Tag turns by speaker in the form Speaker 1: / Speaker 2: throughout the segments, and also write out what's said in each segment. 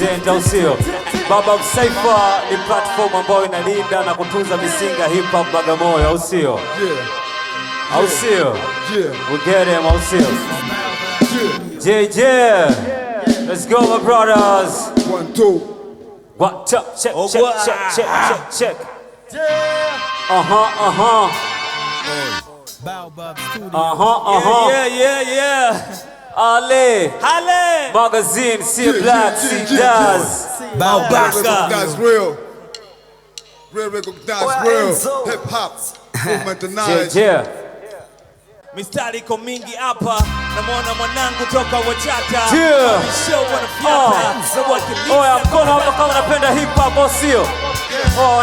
Speaker 1: represent au sio? Baobab Cypher ni platform ambayo inalinda na kutunza misingi ya hip hop Bagamoyo au sio? Au sio? We get him au sio? JJ, let's go my brothers.
Speaker 2: 1, 2.
Speaker 1: What check.
Speaker 3: Baobab Studio.
Speaker 1: Yeah. Ale. Magazine, see black, see Daz.
Speaker 2: Baobab. Recognize real. Real recognize real. Hip hop. Movement denied.
Speaker 1: JJ.
Speaker 3: Mistari iko mingi hapa, namuona mwanangu toka Wachata.
Speaker 1: Yeah.
Speaker 3: Show wanafyata.
Speaker 1: Oya, mkono hapa kama unapenda hip hop au sio?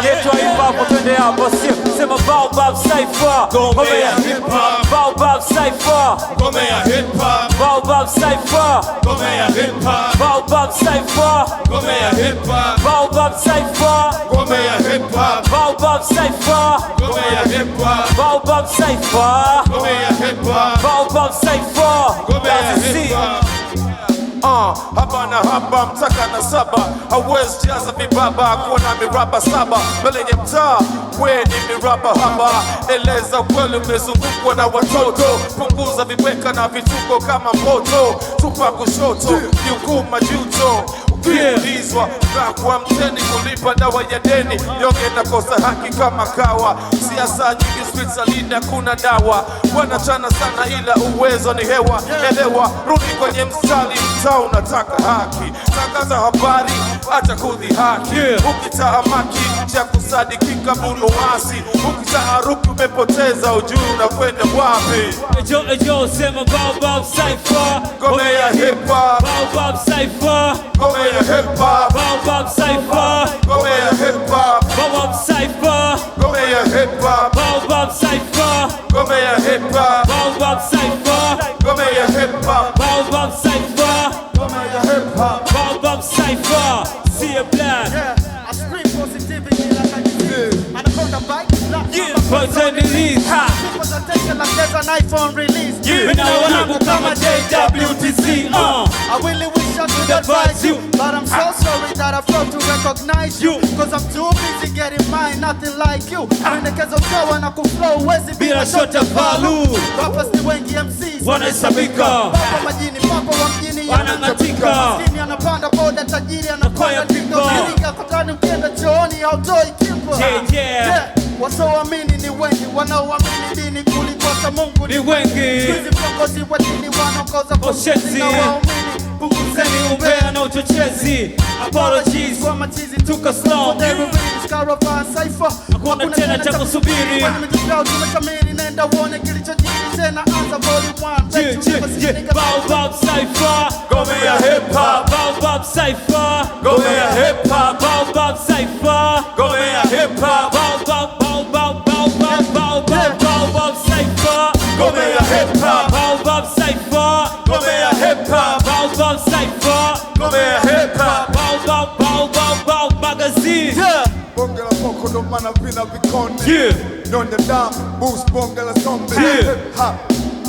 Speaker 1: Netwa hip hop twende hapo sio? Sema Baobab Cypher.
Speaker 3: Ngome ya hip hop.
Speaker 1: Baobab Cypher.
Speaker 3: Ngome ya hip hop.
Speaker 1: Baobab Cypher.
Speaker 3: Ngome ya hip hop.
Speaker 1: Baobab Cypher.
Speaker 3: Ngome ya hip hop.
Speaker 1: Baobab Cypher.
Speaker 3: Ngome ya hip hop.
Speaker 1: Baobab Cypher.
Speaker 3: Ngome ya hip hop.
Speaker 1: Baobab Cypher.
Speaker 3: Ngome ya hip hop.
Speaker 1: Baobab Cypher.
Speaker 3: Ngome ya hip hop. Hapa na hapa mtaka na saba, hauwezi jaza vibaba kuona miraba saba mbele ya mtaa, we ni miraba haba. Eleza kweli umezungukwa na watoto, punguza vibweka na vituko kama moto. Tupa kushoto, ni hukumu majuto. Ukiulizwa kwa mteni kulipa dawa ya deni, yoge nakosa haki kama kawa. Siasa nyingi Switzerland kuna dawa, wanachana sana ila uwezo ni hewa. Elewa, rudi kwenye mstari, mtaa unataka haki. Tangaza habari, acha kudhihaki. Ukitahamaki, cha kusadikika bulu wasi. Ukitaharuki umepoteza ujui unakwenda wapi.
Speaker 1: Ejo sema Baobab Cypher.
Speaker 3: Ngome ya hip hop.
Speaker 1: Baobab Cypher.
Speaker 3: Ngome ya hip hop.
Speaker 1: Baobab Cypher.
Speaker 3: Ngome ya hip hop.
Speaker 1: Baobab Cypher.
Speaker 3: Ngome ya hip hop.
Speaker 1: Baobab Cypher.
Speaker 3: Ngome ya hip hop.
Speaker 1: Baobab Cypher.
Speaker 3: Ngome ya hip hop.
Speaker 1: Baobab Cypher.
Speaker 3: Ngome ya hip hop.
Speaker 1: Baobab Cypher. See a black.
Speaker 4: I scream positivity like I disease. And I call the bike.
Speaker 1: Pretend it is.
Speaker 4: People are taking like there's an iPhone release.
Speaker 1: Mimi na wanangu kama JWTC.
Speaker 4: I really wish I could advise you, but I'm so sorry that I failed to recognize you. Cause I'm too busy getting mine, nothing like you. Pendekezo sawa na kuflow, wezi bila shota value. Rappers ni wengi, MCs
Speaker 1: Wanahesabika.
Speaker 4: Papa majini, papa wa mjini
Speaker 1: Wanang'atika.
Speaker 4: Maskini anapanda boda, tajiri
Speaker 1: Nakwaya
Speaker 4: anapanda dingo.
Speaker 1: pingo.
Speaker 4: Kiringa kutani mkienda chooni, hautoi kimbo. Wasioamini ni wengi, wanaoamini dini kuliko hata Mungu
Speaker 1: Ni wengi.
Speaker 4: Squeezy viongozi wa dini wanaongoza kwa
Speaker 1: Oshezi.
Speaker 4: na waumini.
Speaker 1: Punguzeni umbea na uchochezi. Apologies.
Speaker 4: Kwa machizi
Speaker 1: Tuka slow.
Speaker 4: For the release, Baobab Cypher.
Speaker 1: Hakuna tena cha kusubiri.
Speaker 4: Tumekamili, nenda uone kilichojiri tena, anza volume 1.
Speaker 1: Baobab Cypher.
Speaker 3: Ngome ya hip hop.
Speaker 1: Baobab Cypher.
Speaker 3: Ngome ya hip hop.
Speaker 1: Baobab Cypher.
Speaker 3: Ngome ya hip hop.
Speaker 1: Baobab Cypher.
Speaker 3: Ngome ya hip hop.
Speaker 1: Baobab Cypher.
Speaker 3: Ngome ya hip hop.
Speaker 1: Baobab Cypher.
Speaker 3: Ngome ya hip hop.
Speaker 1: Baobab Magazine.
Speaker 2: Bonge la poko ndo maana vina vikondi.
Speaker 1: Yeah.
Speaker 2: Nonde down, boost bonge la zombie.
Speaker 1: Yeah.
Speaker 2: Hip hop.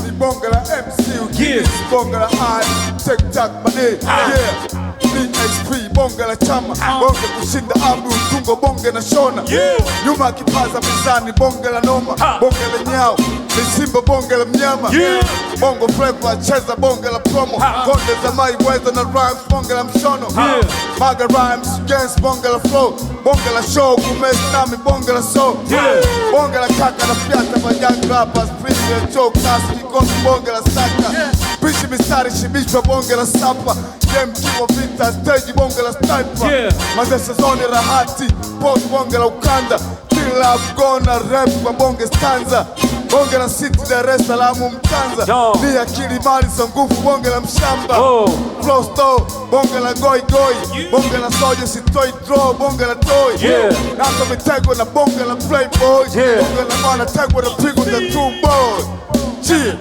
Speaker 2: Ni bonge la MC.
Speaker 1: Yeah.
Speaker 2: Bonge la I. Tic-tac money. Yeah. DXP bonge la chama. Bonge kushinda abu tungo bonge na shona.
Speaker 1: Yeah.
Speaker 2: Nyuma kipaza mizani bonge la noma. Bonge la nyao. Ni simba bonge la mnyama.
Speaker 1: Yeah.
Speaker 2: Bongo flavor cheza bonge la promo. Konde za Mayweather na rhymes bonge la mshono.
Speaker 1: Yeah.
Speaker 2: Maga rhymes against bonge la flow. Bonge la show kumesi nami bonge la soul.
Speaker 1: Yeah.
Speaker 2: Bonge la kaka na fiata kwa young rappers. Premier Joe Casti kosi bonge la saka. Pishi mistari shibishwa bonge la sapa. Game kiwa vita stage bonge la sniper.
Speaker 1: Yeah.
Speaker 2: Mazesha zoni rahati post bonge la ukanda. Kila gonna rap kwa bonge stanza. Bonge la city Dar es Salaam Mtanza.
Speaker 1: Yo.
Speaker 2: Ni akili mali za nguvu bonge la mshamba.
Speaker 1: Oh.
Speaker 2: Flow store bonge la goi goi. Bonge la soja sitoi draw bonge la toy.
Speaker 1: Yeah.
Speaker 2: Nasa mitego na bonge la playboy.
Speaker 1: Yeah.
Speaker 2: Bonge la mwana tego na pigo na true boy.
Speaker 1: Yeah.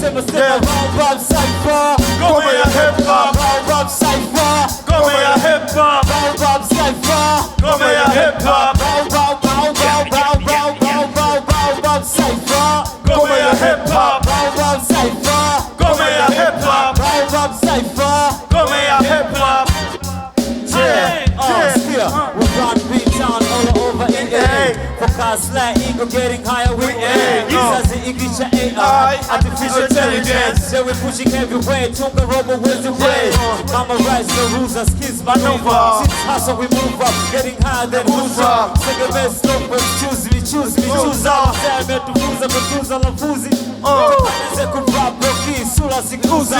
Speaker 1: Sema Baobab Cypher.
Speaker 3: Ngome ya hip hop.
Speaker 1: Baobab Cypher.
Speaker 3: Ngome ya hip hop.
Speaker 1: Baobab Cypher.
Speaker 3: Ngome ya hip hop.
Speaker 1: Baobab Cypher.
Speaker 3: Ngome ya hip hop.
Speaker 1: Baobab Cypher.
Speaker 3: Ngome ya hip hop.
Speaker 1: Baobab Cypher. cars like ego getting higher with air. Kizazi ikisha AI, artificial intelligence. Yeah, we pushing everywhere, tunga robo with the way. Mama rise, the rules and skills maneuver. Since hustle we move up, getting higher than who's up. Second best numbers, choose me, choose up. Time to fuza, kutuza lafuzi. Tukaneze kurap, roki, sula sikuza.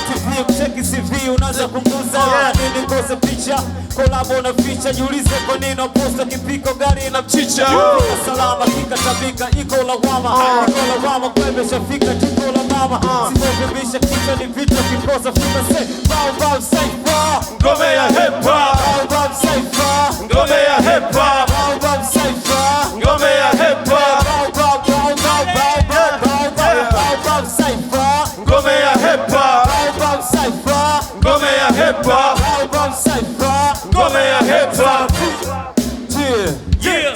Speaker 1: TV, mcheki CV, unaza kumbuza. Nini kose picha, kolabo na feature. Yulize kwa nino, posta kipiko, gari na mchicha. Salama, kika tabika, iko lawama. Iko lawama, kwebe shafika, tuko la mama. Sifobebisha kichwa ni vita, kikosa fika se. Bao Cypher,
Speaker 3: ngome ya hip hop.
Speaker 1: Bao Cypher,
Speaker 3: ngome ya hip hop.
Speaker 1: Bao Cypher,
Speaker 3: ngome ya hip hop.
Speaker 1: Bao Cypher,
Speaker 3: ngome ya hip hop.
Speaker 1: Bao Cypher,
Speaker 3: ngome ya hip hop.
Speaker 1: Bao Cypher,
Speaker 3: ngome ya hip hop.
Speaker 5: Kila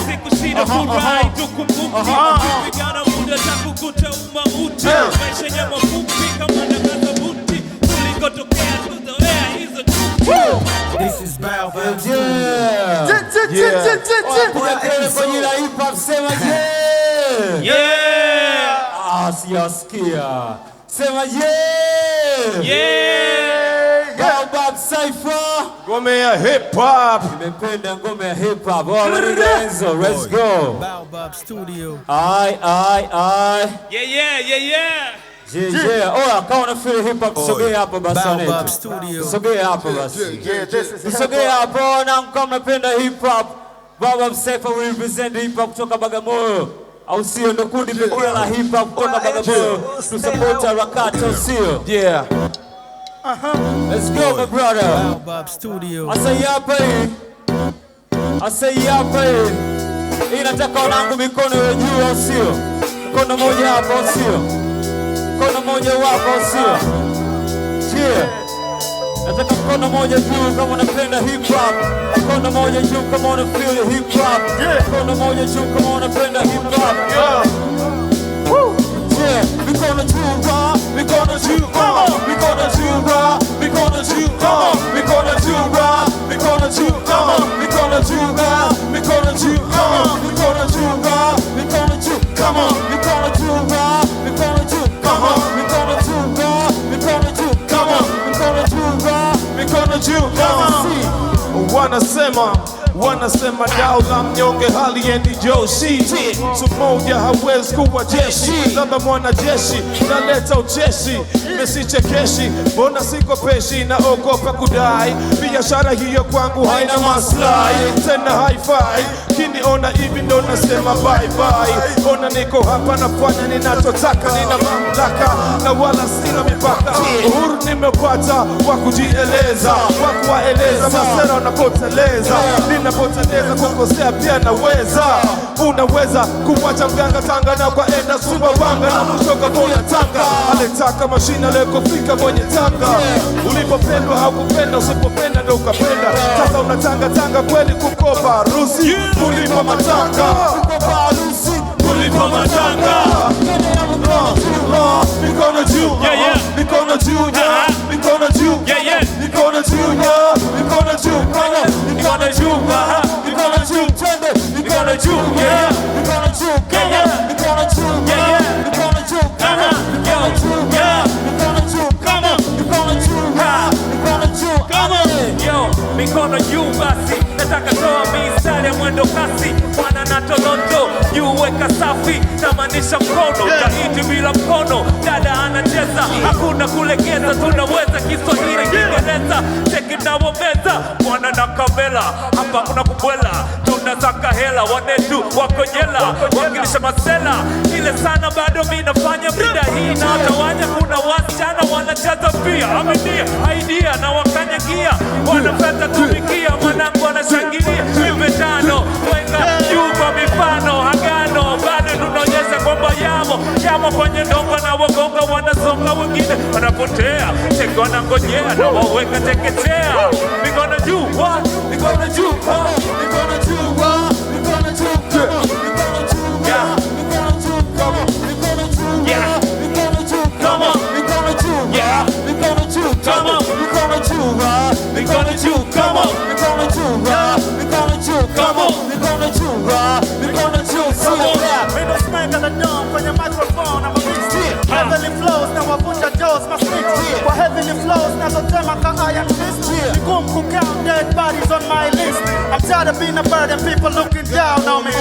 Speaker 5: siku shida furahi tukumbuki kupigana muda tangu kuta umauti maisha ya mafupi kama ndagaza buti tulikotokea tuzoea hizo chuki.
Speaker 6: This is Bao.
Speaker 1: kwa jina hip hop sema yeah. Siyasikia sema yeah. Bao Cypher,
Speaker 3: ngome ya hip hop.
Speaker 1: nimependa ngome ya hip hop. Enzo, let's go.
Speaker 6: Baobab Studio.
Speaker 1: I
Speaker 5: Yeah.
Speaker 1: Oh, kama una feel hip hop sogea hapo basi.
Speaker 6: Baobab Studio.
Speaker 1: Sogea hapo basi. Sogea hapo na kama unapenda hip hop. Baobab Cypher will represent hip hop kutoka Bagamoyo. Au sio, ndo kundi pekee la hip hop kutoka Bagamoyo. To support harakati, au sio?
Speaker 3: Yeah.
Speaker 1: Let's go my brother.
Speaker 6: Baobab Studio.
Speaker 1: Asai hapa hii. Hii nataka wanangu mikono ya juu, au sio? Mkono moja hapa, au sio? Mkono moja wapo, au sio? Yeah. Nataka mkono moja juu kama unapenda hip hop. Mkono moja juu kama una feel hip hop. Mkono moja juu kama unapenda hip hop. Yeah. Mikono juu, mikono juu, mikono juu, mikono juu, mikono juu, mikono juu, mikono juu, mikono juu, mikono juu, mikono juu, come on, mikono juu, mikono juu, come on, mikono juu, mikono juu, come on, mikono juu, mikono juu, come on. Wanasema daula mnyonge hali endi joshi. Mtu mmoja hawezi kuwa jeshi, labda mwanajeshi naleta ucheshi. Mesichekeshi, mbona siko peshi, naogopa kudai. Biashara hiyo kwangu haina maslahi, tena haifai. Kiniona hivi ndo nasema bye bye. Ona niko hapa nafanya ninachotaka, nina mamlaka na wala sina mipaka. Uhuru nimepata wa kujieleza, wa kuwaeleza masera wanapoteleza. Ninapoteleza kukosea pia naweza. Unaweza kuwacha mganga Tanga na kwa enda Sumbawanga na mwisho kakona Tanga. Alitaka mashina leo kufika mwenye Tanga. Ulipopendwa haukupenda, usipopenda ndo ukapenda. Sasa unatanga kweli kukopa harusi. Kulipa matanga, kukopa harusi, kulipa matanga. Mikono juu, mikono juu, mikono juu, mikono juu, mikono juu, mikono juu, mikono juu, twende, mikono juu, mikono juu, Kenya, mikono juu, mikono juu, Kenya, mikono juu, mikono juu, kama, mikono juu, mikono juu, kama,
Speaker 5: Yo, mikono juu basi, nataka toa mistari ya mwendo kasi. Mwana na Toronto, juu weka safi, tamanisha mkono, tahiti bila mkono. Dada anacheza, hakuna kulegeza, tunaweza Kiswahili, Kiingereza, cheki na wameza. Mwana na Kamela, hapa kuna kubwela, tunazaka hela, wanetu wako jela, wakilisha masela. Ile sana bado mi nafanya mida hii na watawanya. Kuna wasichana wanacheza pia, amenia, idea na wakanyagia. Wanapenda tumikia, mwanangu wanashangilia. Imetano, wenga juu kwa mifano. Agano, bado tunaonyesha kwamba yamo kwenye ndongo na wagonga wanasonga, wengine wanapotea. Cheki wanangojea na waweka teketea. Mikono juu, mikono juu, mikono juu, mikono juu, mikono juu, mikono juu, mikono juu, mikono juu, come on, mikono juu, mikono juu, come on, mikono juu, mikono juu, come on, mikono juu, mikono juu, come on, mikono juu,
Speaker 3: mikono juu, sio rap.
Speaker 4: Windows Smack the dome kwenye microphone, I'm a beast. Heavenly flows, na wavunja jaws, my snakes. Kwa heavenly flows, nazotema ka iron fist. Ni gumu count dead bodies on my list. I'm tired of being a burden, people looking down on me.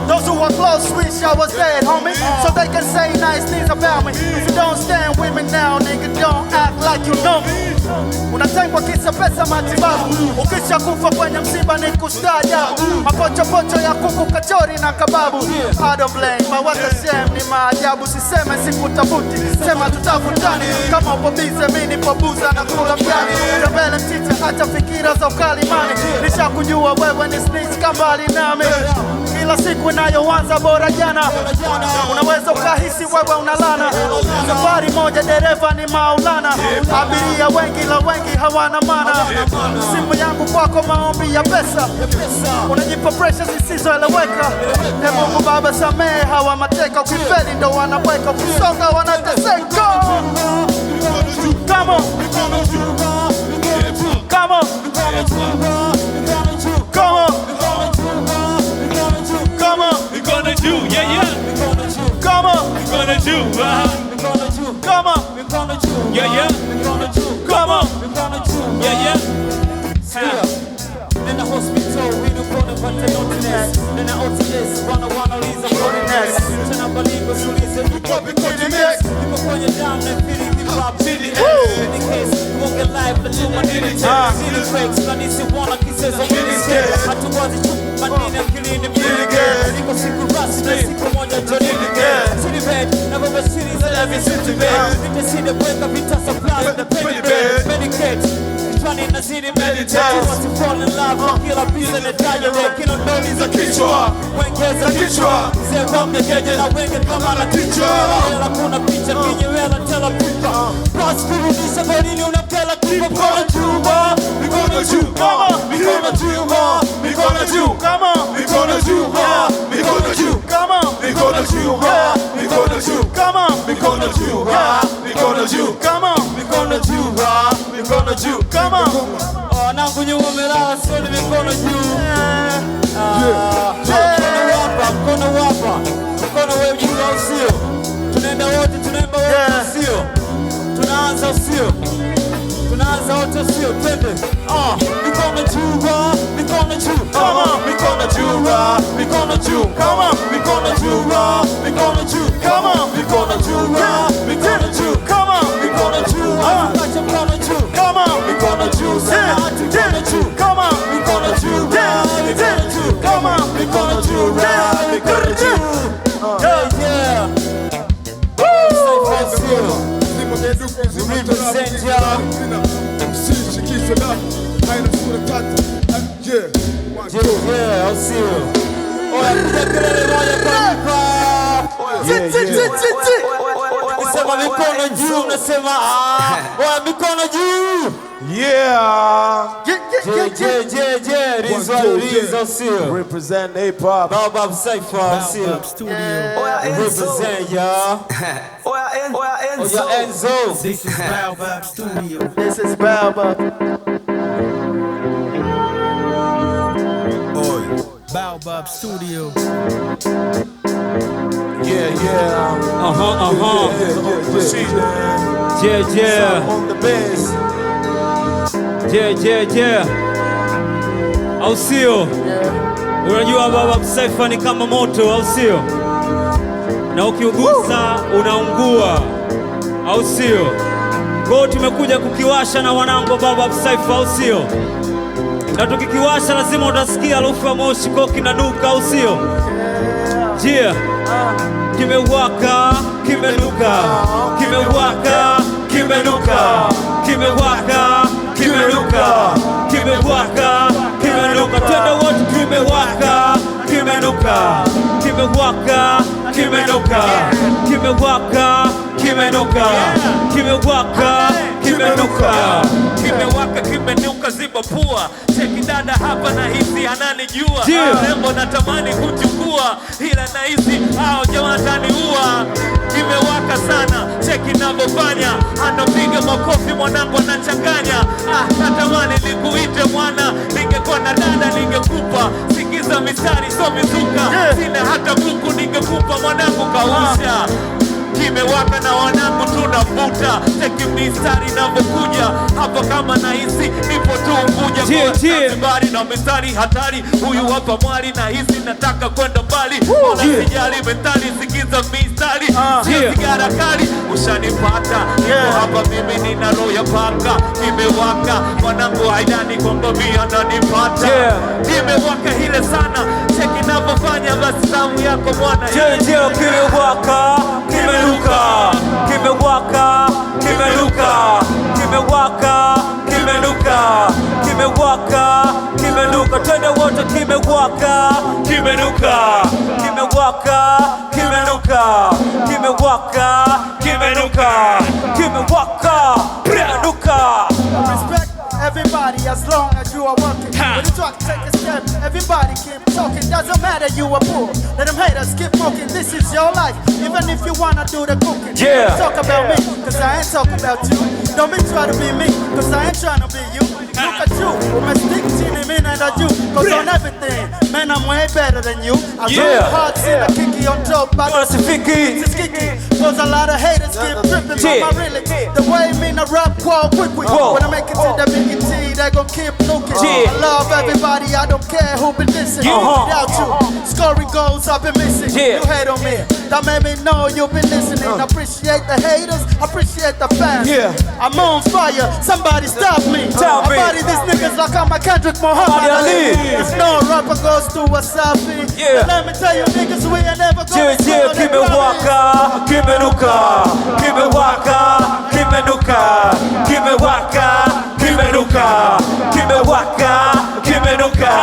Speaker 4: Those who are close wish I was dead, homie, so they can say nice things about me. If you don't stand with me now, nigga, don't act like you know me. Unatengwa kisa pesa matibabu, ukisha kufa kwenye msiba ni kustaajabu. Mapochopocho ya kuku, kachori na kababu. I don't blame, mawaka shame ni maajabu. Siseme sikutafuti, sema tutafutani. Kama upo bize mini pobuza na kula mjani. Rebele mchicha hata fikira za ukalimani. Nisha kujua wewe ni snitch kambali nami. Kila siku inayoanza bora jana. Unaweza ukahisi wewe unalana. Safari moja dereva ni Maulana. Abiria wengi la wengi hawana maana. Simu yangu kwako maombi ya pesa. Unajipa pressure zisizoeleweka. Mungu Baba samehe hawa mateka. Ukifeli ndo wanabweka, ukisonga wanateseka. Come on, come on, come on, come on.
Speaker 5: We gonna do, yeah.
Speaker 4: Come on,
Speaker 5: We gonna do,
Speaker 4: come on,
Speaker 5: yeah.
Speaker 4: come on.
Speaker 5: Yeah.
Speaker 1: In the hospital, we do call but they don't test. In the OTS, wanna leave a foreignness. Tena baligo sulize, we got the next. People call you down and feeling the pop. In the case, you won't get live, but you want it. See the breaks, I need to wanna kisses on the scale. I took all the truth, but I'm killing the million. Niko siku rasi, na siku moja Johnny again. City bed, never been cities and every city bed. Need to see the break of it, supply the penny bed. Medicate. Trying to see the meditate. Want to fall in love, kill a piece of the dialogue. Kino Doni's a kichwa, Wenge's a kichwa. Say come the gadget, I wenge kama la kichwa. Hela kuna picha, kinyewela tell a pipa. Prosperity, badini unakela kipa. Mikono juu, mikono juu, mikono juu, mikono juu, mikono juu, mikono juu, mikono juu, mikono juu, mikono juu, mikono juu, mikono juu, mikono juu, come on. Oh, nangu nyuma melala soni mikono juu. Mkono wapa, mkono wewe juu au sio? Tunaenda wote, tunaimba wote sio? Tunaanza sio? Tunaanza wote sio? Twende. Mikono juu, mikono juu, mikono juu, mikono juu, mikono juu, mikono juu, mikono juu, mikono juu, mikono juu, acha mkono juu, mikono juu, mikono juu, mikono juu, mikono juu, mikono juu, yeah. Represent y'all. Yeah, I'll see you. Unasema mikono juu, unasema mikono juu.
Speaker 3: Yeah.
Speaker 1: Rizzo seal.
Speaker 3: Represent hip hop.
Speaker 1: Baobab Cypher seal.
Speaker 6: Baobab Studio.
Speaker 1: Represent y'all. Oya Enzo.
Speaker 6: This is Baobab Studio.
Speaker 4: This is Baobab.
Speaker 6: Baobab Studio.
Speaker 3: Yeah.
Speaker 1: Yeah.
Speaker 3: On the bass.
Speaker 1: Yeah. Au sio? Unajua Baobab Cypher ni kama moto, au sio? Na ukiugusa unaungua, au sio? Kwa tumekuja kukiwasha na wanangu Baobab Cypher, au sio? Na tukikiwasha lazima utasikia harufu ya moshi koki na duka, au sio? Yeah. Kimewaka, kimenuka, kimewaka, kimenuka, kimewaka, kimenuka, kimewaka, kimenuka. Twende wote, kimewaka, kimenuka, kimewaka, kimenuka, kimewaka, kimenuka, kimewaka, kimenuka,
Speaker 5: Kimewaka, kimenuka, ziba pua. Cheki dada hapa na hizi ananijua. Rembo natamani kuchukua, ila na hizi hao jamaa taniua. Kimewaka sana, cheki navyofanya. Anapiga makofi mwanangu anachanganya. Natamani nikuite mwana, ningekuwa na dada ningekupa. Sikiza mistari so mizuka, kausha. Kimewaka na wanangu tunavuta, cheki mistari inavyokuja hapa, kama nahisi nipo tu Unguja kwa Zanzibari na mistari hatari. Huyu hapa mwali nahisi nataka kwenda mbali, ona sijali mentali, sikiza mistari sio sigara kali. Ushanipata niko hapa mimi nina roho ya paka, kimewaka wanangu haidani kwamba mimi ananipata. Kimewaka hile sana, cheki navyofanya basi zamu yako mwana.
Speaker 1: Kimewaka, kimeruka, kimewaka, kimeruka, kimewaka, kimeruka, kimewaka, kimeruka, twende wote, kimewaka, kimeruka, kimewaka, kimeruka, kimewaka, kimeruka, kimewaka, kimeruka.
Speaker 4: Respect everybody as long as you are working. When you talk, take a step. Everybody keep talking. Doesn't matter you are poor. Let them haters keep talking. This is your life. Even if you wanna do the cooking. Talk about me, cause I ain't talking about you. Don't be try to be me, cause I ain't trying to be you. Look at you, stick to me and you. Cause on everything, man, I'm way better than you. I really hard see the kinky on top, but it's kiki. Cause a lot of haters keep tripping on my relics. The way me na rap quick. When I make it to the Biggie T, they gon' keep looking. I love everybody, I don't care who been dissing. Without you, scoring goals I've been missing. You hate on me, that made me know you've been listening. Appreciate the haters, appreciate the fans. I'm on fire, somebody stop me. I body these niggas like I'm a Kendrick Muhammad Ali. If no rapper goes to Wasafi, let me tell you niggas we ain't never gonna see.
Speaker 1: Kimewaka, kimeruka, kimewaka, kimeruka, kimewaka, kimeruka, kimewaka, kimeruka,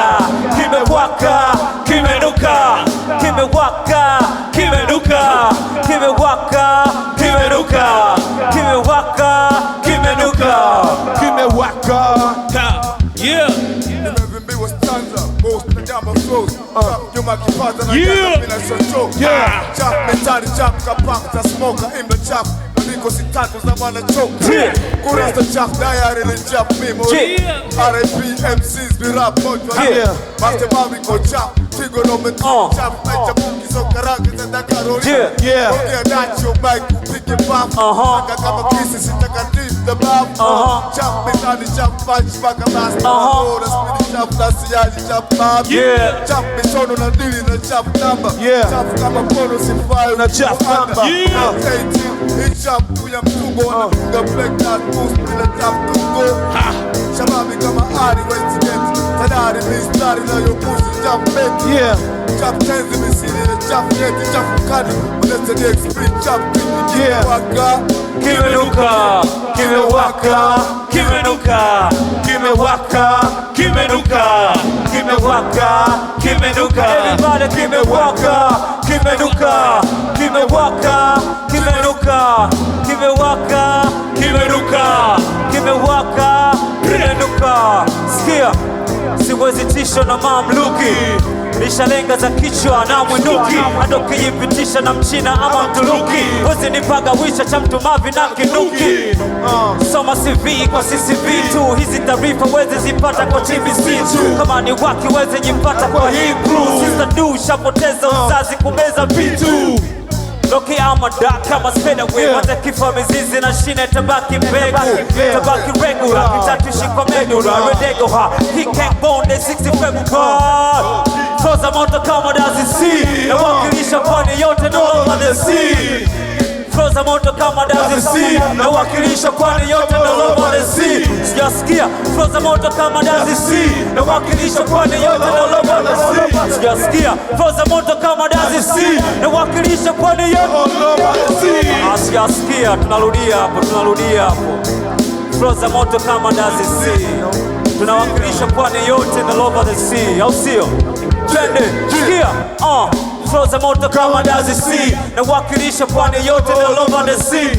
Speaker 1: kimewaka, kimeruka, kimewaka, kimeruka, kimewaka, kimeruka, kimewaka, kimeruka, kimewaka.
Speaker 2: Nimevimbiwa stanza, most na jamba flows. Nyuma kipaza na jamba bila shoto. Chap mentari chap kapakta smoker in the chap. Niko sitatu za mwana choke. Kurasta chap diary ni chap mimo. R.I.P. MCs be rap mojo. Master Maviko chap. Tigo no me chap. Mecha buki so karanga za Dakaroli. Okay, that's your mic, pick it back. Naka kama kisi sitaka deep the bab. Chap mentari chap punch baka blast. Ora speedy chap nasiyaji chap bab. Chap mishono na dili na chap number. Chap kama pono sifayo na chap number. Hit chap tu ya mtungo na kuga black dot boost bila chap tungo. Shababi kama ari wait get. Tadari mistari na yo pussy chap beti. Chap tenzi misiri na chap yeti chap kadi. Unlete the express chap piki kimewaka.
Speaker 1: Kimeruka, kimewaka, kimeruka, kimewaka, kimeruka, kimewaka, kimeruka. Everybody kimewaka, kimeruka, kimewaka, kimeruka, kimewaka, kimeruka, kimewaka, kimeruka. Sikia, siwezi tisho na mamluki, nishalenga za kichwa na mwinuki. Ando kijipitisha na mchina ama mturuki, wezi nipaga wisha cha mtu mavi na kinuki. Soma CV kwa CCV tu, hizi taarifa wezi zipata kwa TBC tu. Kama ni waki wezi jipata kwa hii crew. Sister du shapoteza uzazi kumeza vitu. Loki ama dark kama speda we Mata kifa mizizi na shine tabaki mbegu. Tabaki regular, kitatu shikwa medula. Redego ha, he can't bone the 60 February. Froza moto kama dazi si, na wakilisha pwani yote no over the sea. Froza moto kama dazi si, na wakilisha pwani yote no over the sea. Sijasikia, froza moto kama dazi si, na wakilisha pwani yote no over the sea. Sijasikia, froza moto kama dazi si, na wakilisha pwani yote no over the sea. Sijasikia, tunarudia hapo. Froza moto kama dazi si, tunawakilisha pwani yote no over the sea, au sio? Twende, sikia, Froza moto kama dazi si, na wakilisha pwani yote all over the sea.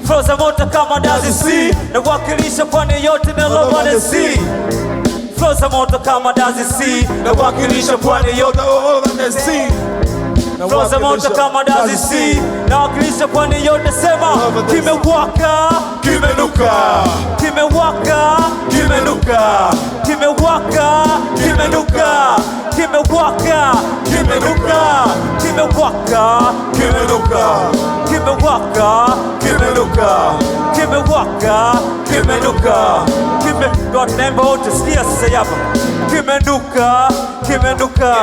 Speaker 1: Froza moto kama dazi si, na wakilisha pwani yote all over the sea. Froza moto kama dazi si, na wakilisha pwani yote all over the sea. Froza moto kama dazi si, na wakilisha pwani yote sema. Kimewaka, kimeruka, kimewaka, kimeruka, kimewaka, kimeruka, kimewaka. kimewaka, kimenuka, kimewaka, kimenuka, kimewaka, kimenuka, kimewaka, kimenuka, God nemba wote sikia sasa hapa. Kimenuka, kimenuka,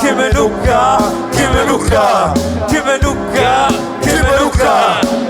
Speaker 1: kimenuka, kimenuka, kimenuka, kimenuka,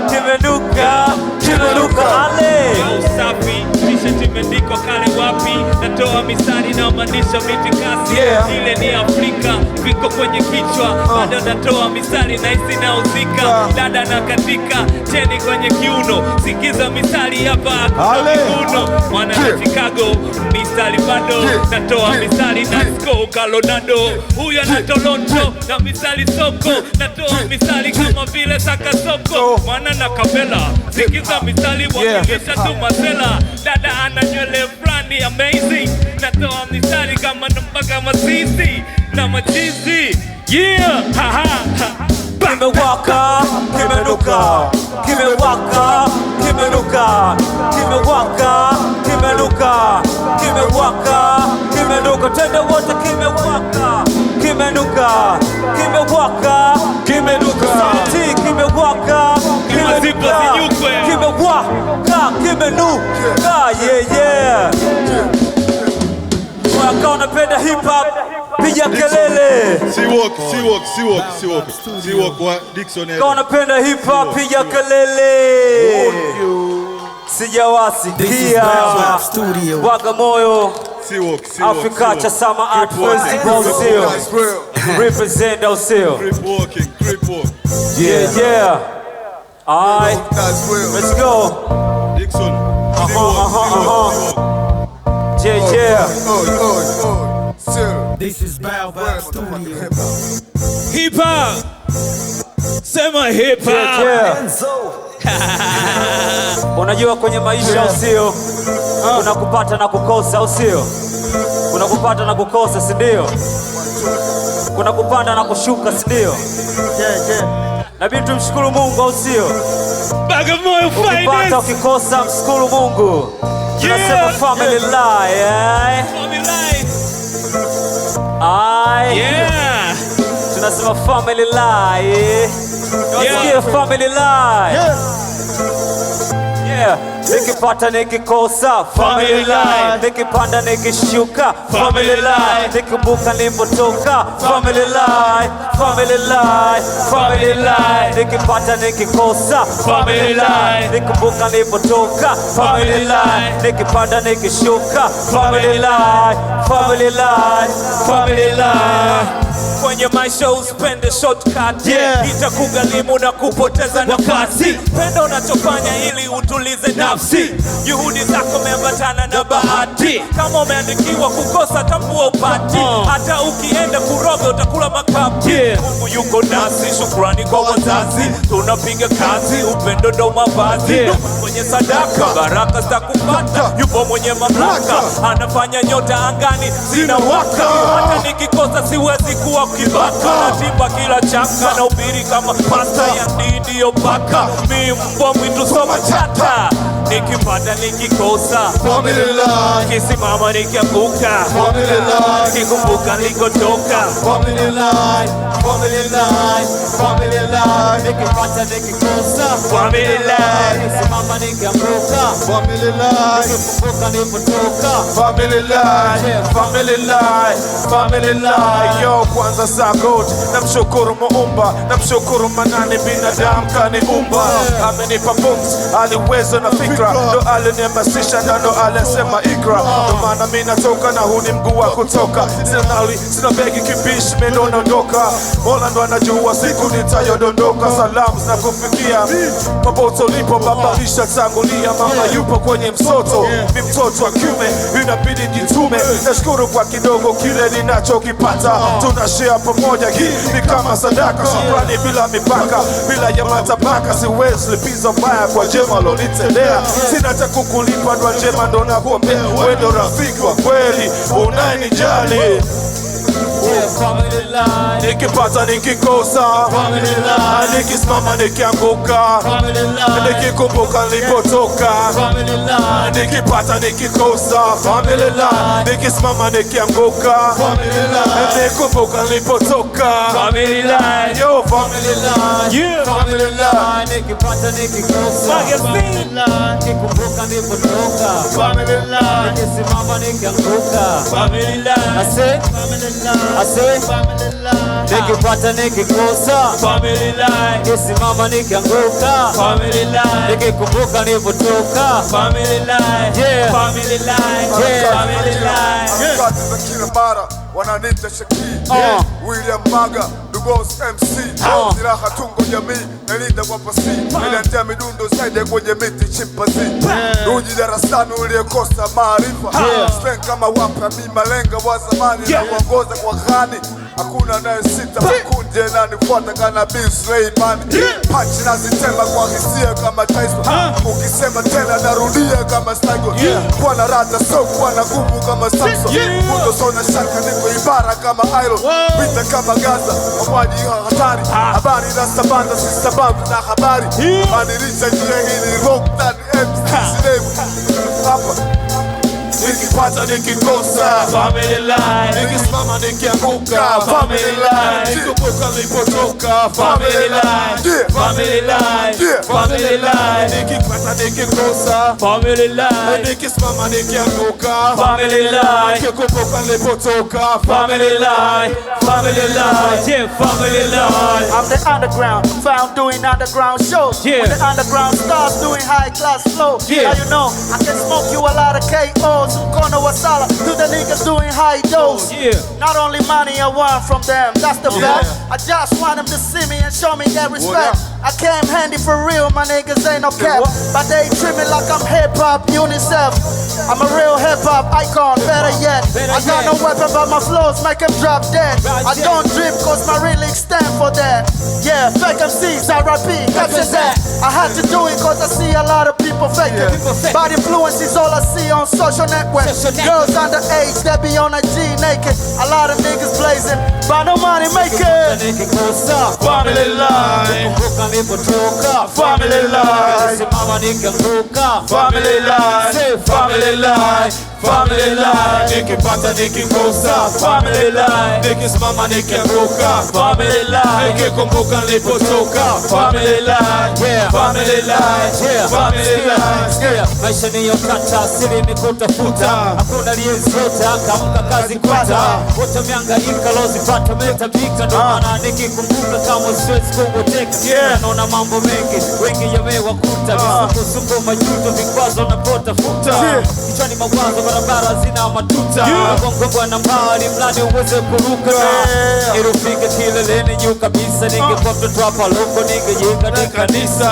Speaker 1: kimenuka, kimenuka, ale
Speaker 5: usafi t-shirt imeandikwa kale wapi, natoa misari na maanisha mitikasi, ile ni Afrika viko kwenye kichwa, bado natoa misari na hisi na uzika, dada na katika cheni kwenye kiuno, sikiza misari hapa kiuno, mwana na Chicago misari bado natoa misari na Sko Colorado, huyo na Toronto na misari soko, natoa misari kama vile saka soko, mwana na Kabela sikiza misari wakilisha tu masela, dada ana nywele flani amazing, natoa misari kama mpaka masisi na machizi, yeah, haha.
Speaker 1: Kimewaka, kimenuka, kimewaka, kimenuka, kimewaka, kimenuka, kimewaka, kimenuka, twende wote kimewaka, kimenuka, kimewaka, kimenuka, sauti kimewaka, kimenuka, kimewaka, kimenuka, yeah. Waka unapenda hip hop, piga kelele.
Speaker 7: Si walk wa Dickson.
Speaker 1: Kama unapenda hip hop, piga kelele. Sijawasikia. Bagamoyo. Africa cha Summer Art Festival sio. Represent us sio.
Speaker 7: Creep walk.
Speaker 1: Yeah. Alright. Let's go.
Speaker 7: Dickson.
Speaker 1: Yeah.
Speaker 6: This is Baobab Studio.
Speaker 5: Hip hop, sema hip hop.
Speaker 1: Yeah. Unajua kwenye maisha usio, kuna kupata na kukosa usio, kuna kupata na kukosa si ndio, kuna kupanda na kushuka si ndio. Nabidi tumshukuru Mungu usio.
Speaker 5: Bagamoyo
Speaker 1: ukipata
Speaker 5: finest.
Speaker 1: ukikosa mshukuru Mungu. Tunasema family life.
Speaker 5: Yeah.
Speaker 1: Tunasema family life. Yeah, family life. Yeah. Nikipata nikikosa family life, nikipanda nikishuka family life, nikibuka nilipotoka family life, family life, family life, nikipata nikikosa family life, nikibuka nilipotoka family life, nikipanda nikishuka family life, family life, family life. Kwenye maisha usipende shortcut, itakugharimu na kupoteza nafasi. Penda unachofanya ili utulize nafsi, juhudi zako meambatana na bahati. Kama umeandikiwa kukosa tambua upati, hata ukienda kuroga utakula makapi. Mungu yuko nasi, shukrani kwa wazazi, tunapiga kazi, upendo ndo mavazi. Kwenye sadaka baraka zitakupata, yupo mwenye mamlaka, anafanya nyota angani zinawaka. Hata nikikosa siwezi kuwa kibaka, natimba kila chaka na ubiri kama pasta ya ndiyo paka. Mi mbwa mwitu soma chata, nikipata nikikosa family life, kisimama nikianguka family life, nikikumbuka nilikotoka family life, family life, family life, nikipata nikikosa family life, kisimama nikianguka family life, nikikumbuka nilipotoka
Speaker 3: Family life, family life, family life. Yo, kwanza sagote, namshukuru Muumba, namshukuru Manani, binadamu kaniumba. Amenipa pumzi, aliweza na fikra, ndo alinihamasisha na ndo alisema ikra. Ndo maana mimi natoka na huu ni mguu wa kutoka. Sina nauli, sina begi kibishi, mimi ndo naondoka. Mola ndo anajua siku nitayodondoka. Salamu zinakufikia popote ulipo, baba nishatangulia, mama yupo kwenye msoto. Mimi mtoto wa kiume, inabidi jitume. Nashukuru kwa kidogo kile ninachokipata, tunashare pamoja, hii ni kama sadaka. Shukrani bila mipaka, bila ya matabaka, siwezi lipiza baya kwa jema lonitendea. Sina cha kukulipa, ndo njema ndo nakuombea. Wewe ndo rafiki wa kweli unayenijali.
Speaker 1: family life,
Speaker 3: Nikipata nikikosa
Speaker 1: family life,
Speaker 3: nikisimama nikianguka, nikikumbuka nilipotoka,
Speaker 1: family life,
Speaker 3: nikipata nikikosa family life, nikisimama nikianguka,
Speaker 1: family life,
Speaker 3: nikikumbuka nilipotoka.
Speaker 5: Family life,
Speaker 3: Yo, family life,
Speaker 5: yeah.
Speaker 3: family life,
Speaker 1: nikipata nikikosa,
Speaker 5: Magazine,
Speaker 1: nikikumbuka nilipotoka,
Speaker 3: family life,
Speaker 1: nikisimama nikianguka,
Speaker 5: family life,
Speaker 1: nikipata nikikosa,
Speaker 5: family life,
Speaker 1: nikisimama nikianguka,
Speaker 5: family life,
Speaker 1: nikikumbuka nilipotoka,
Speaker 5: family life,
Speaker 1: yeah.
Speaker 5: family life,
Speaker 1: Yeah.
Speaker 5: family life.
Speaker 2: Harakati za kila mara wananita Shakii, William Maga, Dugos MC, Silaha tungo jamii, nalinda kwa pasi, nilianzia midundo zaidi kwenye miti chimpanzi, Ruji darasani uliokosa maarifa, slang kama wapa mi malenga wa zamani, na uongoza kwa ghani, hakuna naye sita makunje na nifuata kana Bill Slayman, punch nazitema kwa hisia kama Tyson, ukisema tena narudia kama Saigon, kwa na rata so kwa na nguvu kama Samson, mundo sona shaka niko ibara kama Iron, vita kama Gaza, mwaji hatari, habari na sabanda si sababu na habari, manirisha njia hili rock than MC Sinevu, hapa nikipata nikikosa,
Speaker 3: family life,
Speaker 2: nikisimama nikianguka,
Speaker 3: family life, nikikumbuka nilipotoka. Family life, family life, family life, nikipata nikikosa.
Speaker 5: Family life,
Speaker 3: Nikisimama nikianguka,
Speaker 5: family life,
Speaker 3: nikikumbuka nilipotoka.
Speaker 5: family life, family life, yeah, family life.
Speaker 4: I'm the underground, found doing underground shows.
Speaker 5: Yeah.
Speaker 4: With the underground stars doing high class flow.
Speaker 5: Yeah.
Speaker 4: Now you know I can smoke you a lot of KOs. Mkono wasala to the niggas doing high dose.
Speaker 5: Yeah.
Speaker 4: Not only money I want from them, that's the fact. I just want them to see me and show me their respect. I came handy for real, my niggas ain't no cap. But they treat me like I'm hip hop UNICEF. I'm a real hip hop icon, better yet. I got no weapon but my flows make them drop dead. I don't drip cause my lyrics stand for that. Yeah, fake MCs, RIP, capture that. I had to do it cause I see a lot of people fake it. Bad influence is all I see on social networks. Girls underage, they be on IG naked. A lot of niggas blazing, but no money making.
Speaker 1: nikikosa,
Speaker 3: Family life,
Speaker 1: nikikumbuka nilipotoka,
Speaker 3: family life,
Speaker 1: nikisimama nikianguka,
Speaker 3: family life, family life, family life, nikipata nikikosa. Family life, nikisimama nikianguka. Family life, nikikumbuka nilipotoka. Family life,
Speaker 1: Yeah.
Speaker 3: family life,
Speaker 1: Yeah.
Speaker 3: family life.
Speaker 1: Yeah. Maisha ni yokata, siri ni kutafuta, hakuna aliyezota, kamka kazi kwata, wote miangaika lozipata metabika, ndo maana nikikumbuka kama siwezi kungoteka, naona mambo mengi, wengi yamewakuta, misukosuko majuto, vikwazo na potafuta, kichwani mawazo, barabara zina matuta, bongo bwana mbali, mradi uweze kuruka, irufike kileleni juu kabisa, ningekuwa mtoto hapa loko, ningejenga ni kanisa,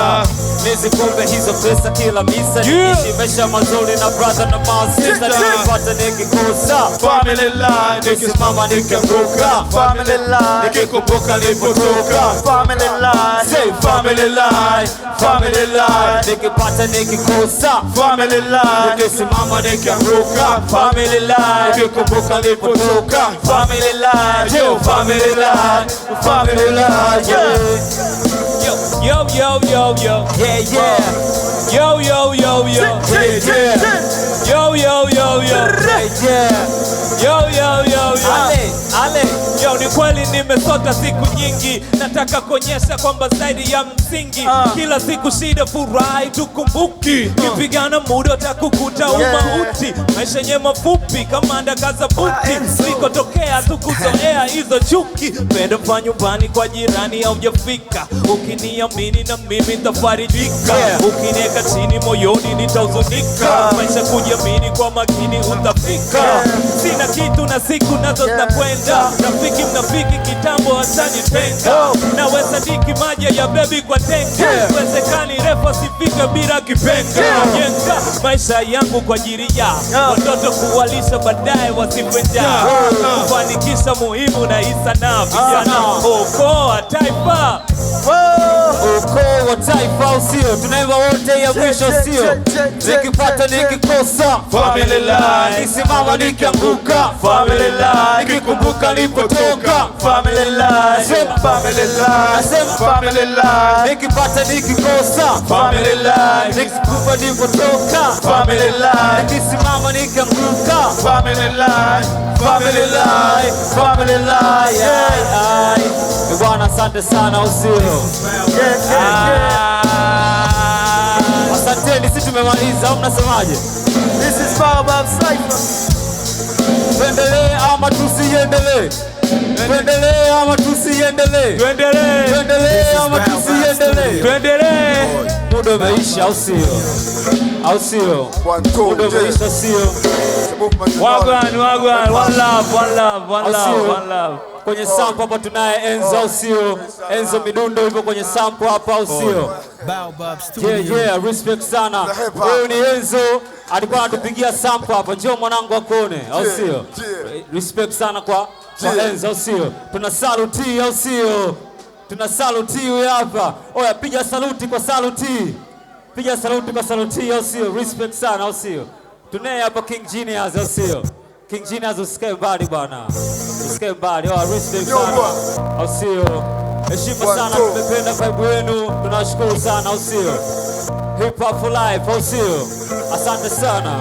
Speaker 1: nizikumbe hizo pesa kila misa, niishi maisha mazuri na brother na masista, nikipata nikikosa,
Speaker 3: Family life,
Speaker 1: nikisimama nikianguka,
Speaker 3: family life, nikikumbuka nilipotoka.
Speaker 4: Family life.
Speaker 3: Say family life, family life,
Speaker 1: nikipata nikikosa,
Speaker 3: family life, nikisimama nikianguka. Family life, nikikumbuka nilipotoka. Family life, yo, family life, family life, yeah.
Speaker 5: Yo, yo, yo, yo,
Speaker 1: yeah, yeah,
Speaker 5: yo, yo, yo, yo,
Speaker 3: Yeah, yeah.
Speaker 5: yo, yo, yo, yo,
Speaker 1: yeah,
Speaker 5: yo, yo, yo, yo.
Speaker 1: ale,
Speaker 5: Yo, ni kweli nimesota siku nyingi, nataka kuonyesha kwamba zaidi ya msingi, kila siku shida furahi tukumbuki, kipigana muda utakukuta umauti, maisha yenye mafupi kama ndakaza buti, sikotokea tukuzoea hizo chuki, penda mfa nyumbani kwa jirani haujafika, ukiniamini na mimi nitafarijika, ukinieka chini moyoni nitahuzunika, maisha kujiamini kwa makini utafika, sina kitu na siku nazo zinakwenda, rafiki mnafiki kitambo hatanitenga, naweza diki maji ya bebi kwa tenga, wezekani refa sifika bila kipenga, jenga maisha yangu kwa ajili ya watoto kuwalisha baadaye wasife njaa, kufanikisha muhimu na isana vijana, okoa taifa,
Speaker 1: ukoo wa taifa usio, tunaimba wote ya mwisho sio, nikipata nikikosa,
Speaker 3: Family life,
Speaker 1: nikisimama nikianguka,
Speaker 3: family life, nikikumbuka nilipotoka. Family life, family life, family life,
Speaker 1: nikipata nikikosa,
Speaker 3: family life,
Speaker 1: kupa nilipotoka.
Speaker 3: Family life,
Speaker 1: Nikisimama nikianguka.
Speaker 3: family life, family life, family life.
Speaker 1: Bwana asante sana usio. Asanteni, sisi tumemaliza au mnasemaje?
Speaker 3: This is Baobab Cypher.
Speaker 1: Tuendelee ama tusiendelee? Tuendelee ama tusiendelee?
Speaker 5: Tuendelee.
Speaker 1: Tuendelee ama tusiendelee?
Speaker 5: Tuendelee.
Speaker 1: Muda umeisha au sio? Au sio? Muda umeisha sio?
Speaker 5: Wagwan. One love, one love, one love, one love.
Speaker 1: Kwenye sample hapa tunaye Enzo au sio? Enzo Midundo yupo kwenye sample hapa au sio?
Speaker 6: Baobab Studio.
Speaker 1: Yeah, respect sana. Huyu ni Enzo, alikuwa anatupigia sample hapa. Njoo mwanangu akuone, au sio? Respect sana kwa Enzo, au sio? Tuna saluti, au sio? Tuna saluti huyu hapa. Oya, piga saluti kwa saluti. Piga saluti kwa saluti, au sio? Respect sana, au sio? Tunaye hapa King Genius, au sio? King Genius, usikae mbali bwana. Usikae mbali. Oh, respect sana. Au sio? Heshima sana, tumependa vibe yenu. Tunashukuru sana, au sio? Hip hop for life, au sio? Asante sana.